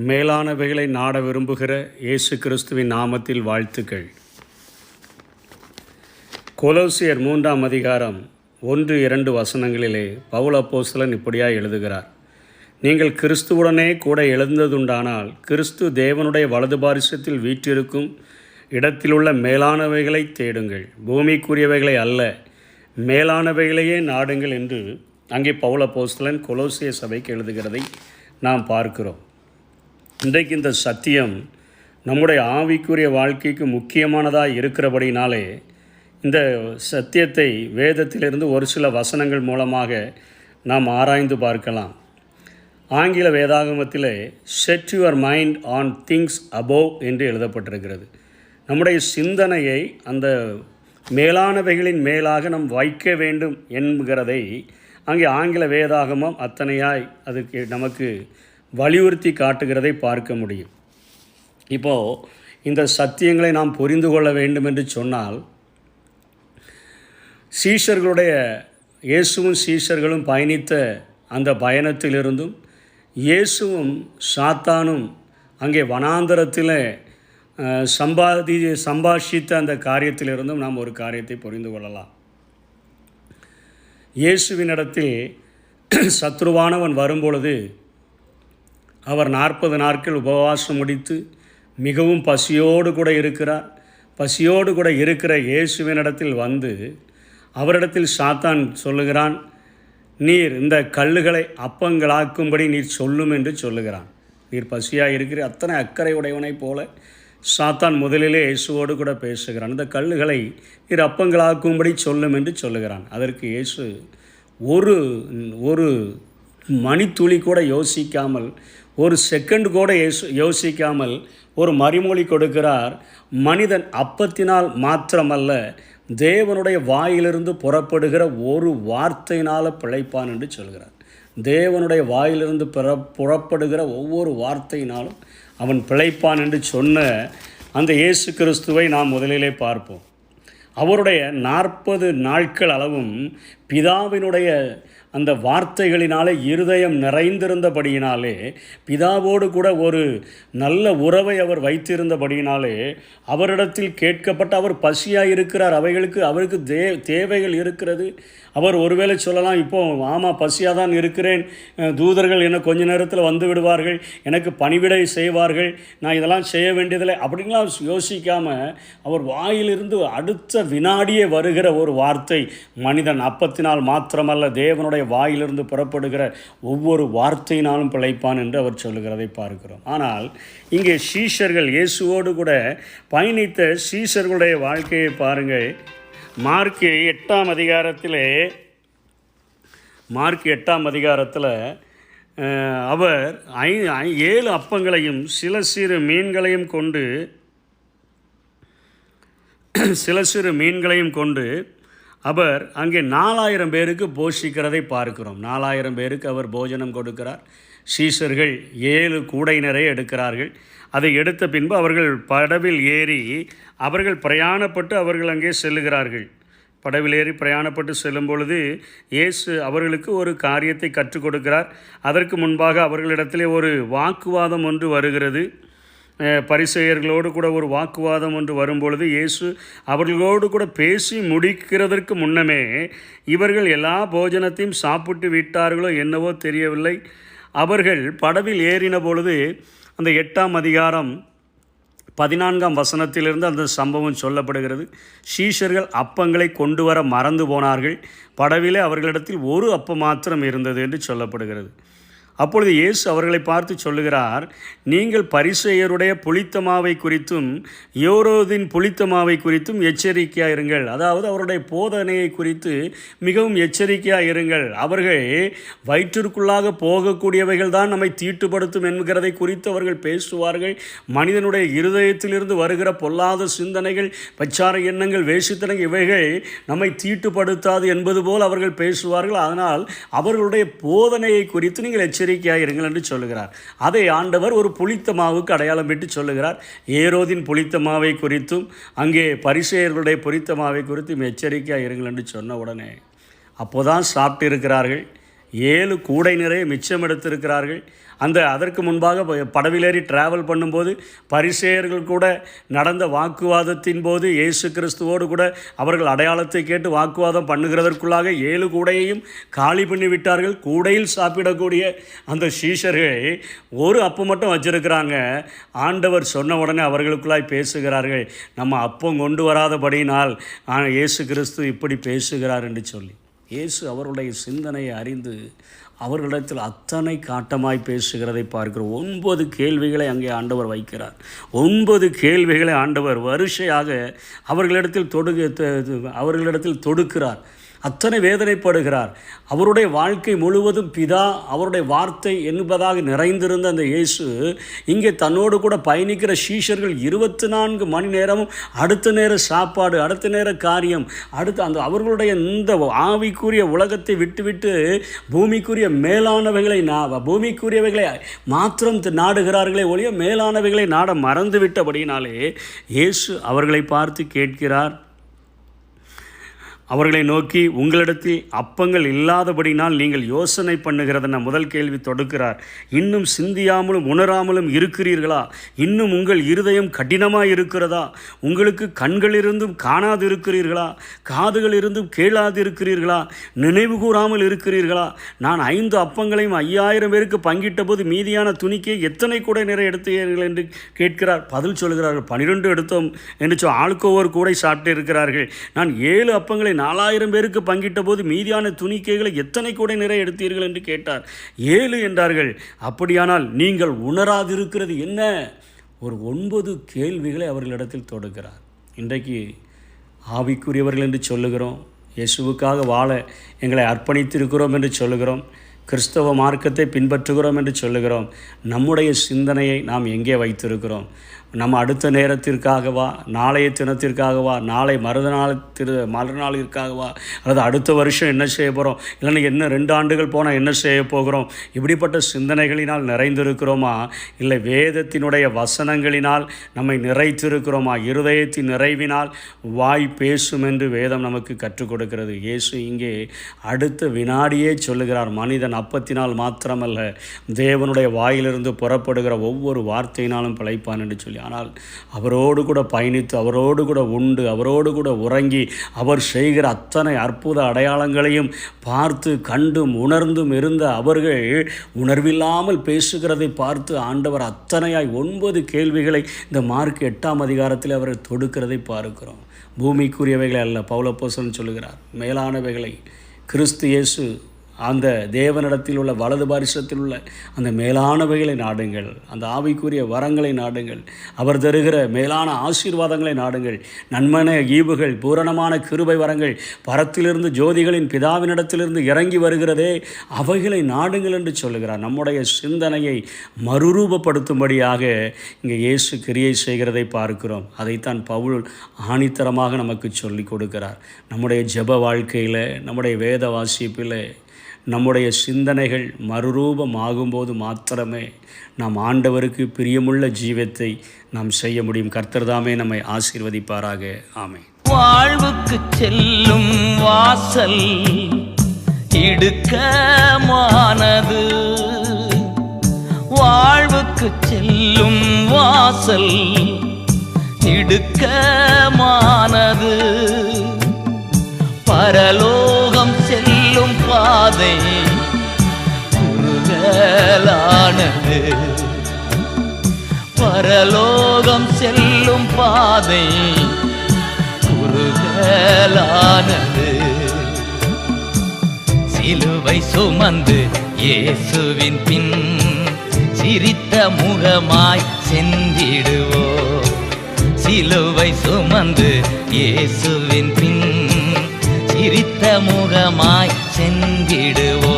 மேலானவைகளை நாட விரும்புகிற இயேசு கிறிஸ்துவின் நாமத்தில் வாழ்த்துக்கள். கொலோசியர் 3ஆம் அதிகாரம் 1-2 வசனங்களிலே பவுல் அப்போஸ்தலன் இப்படியாக எழுதுகிறார். நீங்கள் கிறிஸ்துவுடனே கூட எழுந்ததுண்டானால் கிறிஸ்து தேவனுடைய வலது பாரிசத்தில் வீற்றிருக்கும் இடத்திலுள்ள மேலானவைகளை தேடுங்கள், பூமிக்குரியவைகளை அல்ல, மேலானவைகளையே நாடுங்கள் என்று அங்கே பவுல் அப்போஸ்தலன் கொலோசிய சபைக்கு எழுதுகிறதை நாம் பார்க்கிறோம். இன்றைக்கு இந்த சத்தியம் நம்முடைய ஆவிக்குரிய வாழ்க்கைக்கு முக்கியமானதாக இருக்கிறபடினாலே இந்த சத்தியத்தை வேதத்திலிருந்து ஒரு சில வசனங்கள் மூலமாக நாம் ஆராய்ந்து பார்க்கலாம். ஆங்கில வேதாகமத்தில் set your mind on things above என்று எழுதப்பட்டிருக்கிறது. நம்முடைய சிந்தனையை அந்த மேலானவைகளின் மேலாக நாம் வைக்க வேண்டும் என்கிறதை அங்கே ஆங்கில வேதாகமம் அத்தனையாய் அதுக்கு நமக்கு வலியுறுத்தி காட்டுகிறதை பார்க்க முடியும். இப்போது இந்த சத்தியங்களை நாம் புரிந்து கொள்ள வேண்டும் என்று சொன்னால், இயேசுவும் சீஷர்களும் பயணித்த அந்த பயணத்திலிருந்தும் இயேசுவும் சாத்தானும் அங்கே வனாந்தரத்தில் சம்பாஷித்த அந்த காரியத்திலிருந்தும் நாம் ஒரு காரியத்தை புரிந்து கொள்ளலாம். இயேசுவினிடத்தில் சத்ருவானவன் வரும்பொழுது அவர் 40 நாட்கள் உபவாசம் முடித்து மிகவும் பசியோடு கூட இருக்கிறார். பசியோடு கூட இருக்கிற இயேசுவினிடத்தில் வந்து அவரிடத்தில் சாத்தான் சொல்லுகிறான், நீர் இந்த கல்லுகளை அப்பங்களாக்கும்படி நீர் சொல்லும் என்று சொல்லுகிறான். நீர் பசியாக இருக்கிற அத்தனை அக்கறை உடையவனைப் போல சாத்தான் முதலிலே இயேசுவோடு கூட பேசுகிறான். இந்த கல்லுகளை நீர் அப்பங்களாக்கும்படி சொல்லும் என்று சொல்லுகிறான். அதற்கு இயேசு ஒரு மணித்துளி கூட யோசிக்காமல், ஒரு செகண்ட் கூட யோசிக்காமல் ஒரு மறுமொழி கொடுக்கிறார். மனிதன் அப்பத்தினால் மாத்திரமல்ல, தேவனுடைய வாயிலிருந்து புறப்படுகிற ஒரு வார்த்தையினால் பிழைப்பான் என்று சொல்கிறார். தேவனுடைய வாயிலிருந்து புறப்படுகிற ஒவ்வொரு வார்த்தையினாலும் அவன் பிழைப்பான் என்று சொன்ன அந்த இயேசு கிறிஸ்துவை நாம் முதலிலே பார்ப்போம். அவருடைய 40 நாட்கள் அளவும் பிதாவினுடைய அந்த வார்த்தைகளினாலே இருதயம் நிறைந்திருந்தபடியினாலே, பிதாவோடு கூட ஒரு நல்ல உறவை அவர் வைத்திருந்தபடியினாலே அவரிடத்தில் கேட்கப்பட்ட, அவர் பசியாக இருக்கிறார், அவருக்கு தேவைகள் இருக்கிறது. அவர் ஒருவேளை சொல்லலாம், இப்போ ஆமாம் பசியாக தான் இருக்கிறேன், தூதர்கள் என்ன கொஞ்ச நேரத்தில் வந்து விடுவார்கள், எனக்கு பணிவிடை செய்வார்கள், நான் இதெல்லாம் செய்ய வேண்டியதில்லை அப்படின்லாம் யோசிக்காமல் அவர் வாயிலிருந்து அடுத்த வினாடியே வருகிற ஒரு வார்த்தை, மனிதன் அப்பத்தினால் மாத்திரமல்ல, தேவனுடைய வாயிலிருந்து புறப்படுகிற ஒவ்வொரு வார்த்தையினாலும் பிழைப்பான் என்று அவர் சொல்லுகிறதை பார்க்கிறோம். ஆனால் இங்கே சீஷர்கள், இயேசுவோடு கூட பயணித்த சீஷர்களுடைய வாழ்க்கையை பாருங்கள். மார்க் 8ஆம் அதிகாரத்தில் அவர் 7 அப்பங்களையும் சில சிறு மீன்களையும் கொண்டு அவர் அங்கே 4000 பேருக்கு போஷிக்கிறதை பார்க்கிறோம். 4000 பேருக்கு அவர் போஜனம் கொடுக்கிறார். சீஷர்கள் 7 கூடை நிறைய எடுக்கிறார்கள். அதை எடுத்த பின்பு அவர்கள் படவில் ஏறி அவர்கள் பிரயாணப்பட்டு அவர்கள் அங்கே செல்லுகிறார்கள். படவில் ஏறி பிரயாணப்பட்டு செல்லும் பொழுது இயேசு அவர்களுக்கு ஒரு காரியத்தை கற்றுக் கொடுக்கிறார். அதற்கு முன்பாக அவர்களிடத்திலே ஒரு வாக்குவாதம் ஒன்று வருகிறது. பரிசேயர்களோடு கூட ஒரு வாக்குவாதம் ஒன்று வரும்பொழுது இயேசு அவர்களோடு கூட பேசி முடிக்கிறதற்கு முன்னமே இவர்கள் எல்லா போஜனத்தையும் சாப்பிட்டு விட்டார்களோ என்னவோ தெரியவில்லை. அவர்கள் படவில் ஏறின பொழுது அந்த 8ஆம் அதிகாரம் 14ஆம் வசனத்திலிருந்து அந்த சம்பவம் சொல்லப்படுகிறது. சீஷர்கள் அப்பங்களை கொண்டு வர மறந்து போனார்கள். படவிலே அவர்களிடத்தில் ஒரு அப்பம் மாத்திரம் இருந்தது என்று சொல்லப்படுகிறது. அப்பொழுது இயேசு அவர்களை பார்த்து சொல்லுகிறார், நீங்கள் பரிசேயருடைய புளித்தமாவை குறித்தும் யோரோதின் புளித்தமாவை குறித்தும் எச்சரிக்கையாக இருங்கள். அதாவது அவருடைய போதனையை குறித்து மிகவும் எச்சரிக்கையாக இருங்கள். அவர்கள் வயிற்றிற்குள்ளாக போகக்கூடியவைகள் தான் நம்மை தீட்டுப்படுத்தும் என்கிறதை குறித்து அவர்கள் பேசுவார்கள். மனிதனுடைய இருதயத்திலிருந்து வருகிற பொல்லாத சிந்தனைகள், பச்சார எண்ணங்கள், வேசித்தனங்கள் இவைகள் நம்மை தீட்டுப்படுத்தாது என்பது போல் அவர்கள் பேசுவார்கள். அதனால் அவர்களுடைய போதனையை குறித்து நீங்கள் எச்சரிக்கையாக இருங்கள் என்று சொல்லுகிறார். அதை ஆண்டவர் ஒரு புளித்த மாவுக்கு அடையாளம் விட்டு சொல்லுகிறார். ஏரோதின் புளித்த மாவை குறித்தும் அங்கே பரிசேயர்களுடைய புளித்த மாவை குறித்தும் எச்சரிக்கையாக இருங்கள் என்று சொன்ன உடனே அப்போதான் சாப்பிட்டு இருக்கிறார்கள். 7 கூடை நிறைய மிச்சம் எடுத்திருக்கிறார்கள். அதற்கு முன்பாக படவிலேறி டிராவல் பண்ணும்போது பரிசேயர்கள் கூட நடந்த வாக்குவாதத்தின் போது இயேசு கிறிஸ்துவோடு கூட அவர்கள் அடையாளத்தை கேட்டு வாக்குவாதம் பண்ணுகிறதற்குள்ளாக 7 கூடையையும் காலி பண்ணி விட்டார்கள். கூடையில் சாப்பிடக்கூடிய அந்த சீஷர்கள் ஒரு அப்பம் மட்டும் வச்சிருக்கிறாங்க. ஆண்டவர் சொன்ன உடனே அவர்களுக்குள்ளாய் பேசுகிறார்கள், நம்ம அப்பம் கொண்டு வராதபடியினால் இயேசு கிறிஸ்து இப்படி பேசுகிறார் என்று சொல்லி. இயேசு அவருடைய சிந்தனையை அறிந்து அவர்களிடத்தில் அத்தனை காட்டமாய் பேசுகிறதை பார்க்கிறோம். 9 கேள்விகளை அங்கே ஆண்டவர் வைக்கிறார். 9 கேள்விகளை ஆண்டவர் வரிசையாக அவர்களிடத்தில் தொடுக்கிறார். அத்தனை வேதனைப்படுகிறார். அவருடைய வாழ்க்கை முழுவதும் பிதா அவருடைய வார்த்தை என்பதாக நிறைந்திருந்த அந்த இயேசு இங்கே தன்னோடு கூட பயணிக்கிற சீஷர்கள் 24 மணி நேரமும் அடுத்த நேர சாப்பாடு, அடுத்த நேர காரியம், அவர்களுடைய இந்த ஆவிக்குரிய உலகத்தை விட்டுவிட்டு பூமிக்குரியவைகளை மாத்திரம் நாடுகிறார்களே ஒழிய மேலானவைகளை நாட மறந்து விட்டபடினாலே இயேசு அவர்களை பார்த்து கேட்கிறார். அவர்களை நோக்கி, உங்களிடத்தில் அப்பங்கள் இல்லாதபடினால் நீங்கள் யோசனை பண்ணுகிறதுன முதல் கேள்வி தொடுக்கிறார். இன்னும் சிந்தியாமலும் உணராமலும் இருக்கிறீர்களா? இன்னும் உங்கள் இருதயம் கடினமாக இருக்கிறதா? உங்களுக்கு கண்கள் இருந்தும் காணாது இருக்கிறீர்களா? காதுகள் இருந்தும் கேளாது இருக்கிறீர்களா? நினைவு கூறாமல் இருக்கிறீர்களா? நான் 5 அப்பங்களையும் 5000 பேருக்கு பங்கிட்ட போது மீதியான துணிக்கை எத்தனை கூட நிறைய எடுத்தீர்கள் என்று கேட்கிறார். பதில் சொல்கிறார்கள், 12 எடுத்தோம் என்று ஆளுக்கு ஒவ்வொரு கூடை சாப்பிட்டு இருக்கிறார்கள். நான் 7 அப்பங்களை 4000 பேருக்கு பங்கிட்ட போது மீதியான துணிக்கைகளை எத்தனை கூட நிறைய எடுத்தீர்கள் என்று கேட்டார். 7 என்றார்கள். அப்படியானால் நீங்கள் உணராதிருக்கிறது என்ன? ஒரு 9 கேள்விகளை அவர்களிடத்தில் தொடுக்கிறார். இன்றைக்கு ஆவிக்குரியவர்கள் என்று சொல்லுகிறோம், இயேசுவுக்காக வாழ எங்களை அர்ப்பணித்திருக்கிறோம் என்று சொல்லுகிறோம், கிறிஸ்தவ மார்க்கத்தை பின்பற்றுகிறோம் என்று சொல்லுகிறோம். நம்முடைய சிந்தனையை நாம் எங்கே வைத்திருக்கிறோம்? நம்ம அடுத்த நேரத்திற்காகவா, நாளைய தினத்திற்காகவா, நாளை மறுநாளிற்காகவா, அல்லது அடுத்த வருஷம் என்ன செய்ய போகிறோம், இல்லைன்னா என்ன 2 ஆண்டுகள் போனால் என்ன செய்ய போகிறோம், இப்படிப்பட்ட சிந்தனைகளினால் நிறைந்திருக்கிறோமா? இல்லை வேதத்தினுடைய வசனங்களினால் நம்மை நிறைத்திருக்கிறோமா? இருதயத்தின் நிறைவினால் வாய் பேசும் என்று வேதம் நமக்கு கற்றுக் கொடுக்கிறது. இயேசு இங்கே அடுத்த வினாடியே சொல்லுகிறார், மனிதன் அப்பத்தினால் மாத்திரமல்ல தேவனுடைய வாயிலிருந்து புறப்படுகிற ஒவ்வொரு வார்த்தையினாலும் பிழைப்பான் என்று சொல்லி. ஆனால் அவரோடு கூட பயணித்து, அவரோடு கூட உண்டு, அவரோடு கூட உறங்கி, அவர் செய்கிற அத்தனை அற்புத அடையாளங்களையும் பார்த்து கண்டும் உணர்ந்தும் இருந்த அவர்கள் உணர்வில்லாமல் பேசுகிறதை பார்த்து ஆண்டவர் அத்தனையாய் 9 கேள்விகளை இந்த மார்க் 8ஆம் அதிகாரத்தில் அவர் தொடுக்கிறதை பார்க்கிறோம். பூமிக்குரியவைகளை அல்ல, பவுலப்போஸ்தலன் சொல்லுகிறார், மேலானவைகளை கிறிஸ்து இயேசு அந்த தேவனிடத்தில் உள்ள வலது பாரிசத்தில் உள்ள அந்த மேலானவைகளை நாடுங்கள், அந்த ஆவிக்குரிய வரங்களை நாடுங்கள், அவர் தருகிற மேலான ஆசீர்வாதங்களை நாடுங்கள், நன்மன ஈவுகள், பூரணமான கிருபை வரங்கள் பரத்திலிருந்து ஜோதிகளின் பிதாவினிடத்திலிருந்து இறங்கி வருகிறதே, அவைகளை நாடுங்கள் என்று சொல்லுகிறார். நம்முடைய சிந்தனையை மறுரூபப்படுத்தும்படியாக இங்கே இயேசு கிரியை செய்கிறதை பார்க்கிறோம். அதைத்தான் பவுல் ஆணித்தரமாக நமக்கு சொல்லிக் கொடுக்கிறார். நம்முடைய ஜெப வாழ்க்கையில், நம்முடைய வேத வாசிப்பில் நம்முடைய சிந்தனைகள் மறுரூபம் ஆகும்போது மாத்திரமே நாம் ஆண்டவருக்கு பிரியமுள்ள ஜீவத்தை நாம் செய்ய முடியும். கர்த்தர் தாமே நம்மை ஆசீர்வதிப்பாராக. ஆமென். வாழ்வுக்கு செல்லும் வாசல் இடுக்கமானது, வாழ்வுக்கு செல்லும் வாசல் இடுக்கமானது, பரலோகம் செல்லும் பாதை குறுகலானது, பரலோகம் செல்லும் பாதை குறுகலானது. சிலுவை சுமந்து இயேசுவின் பின் சிரித்த முகமாய் சென்றிடுவோம், சிலுவை சுமந்து இயேசுவின் பின் சிரித்த முகமாய் சென்றிடுவோம்.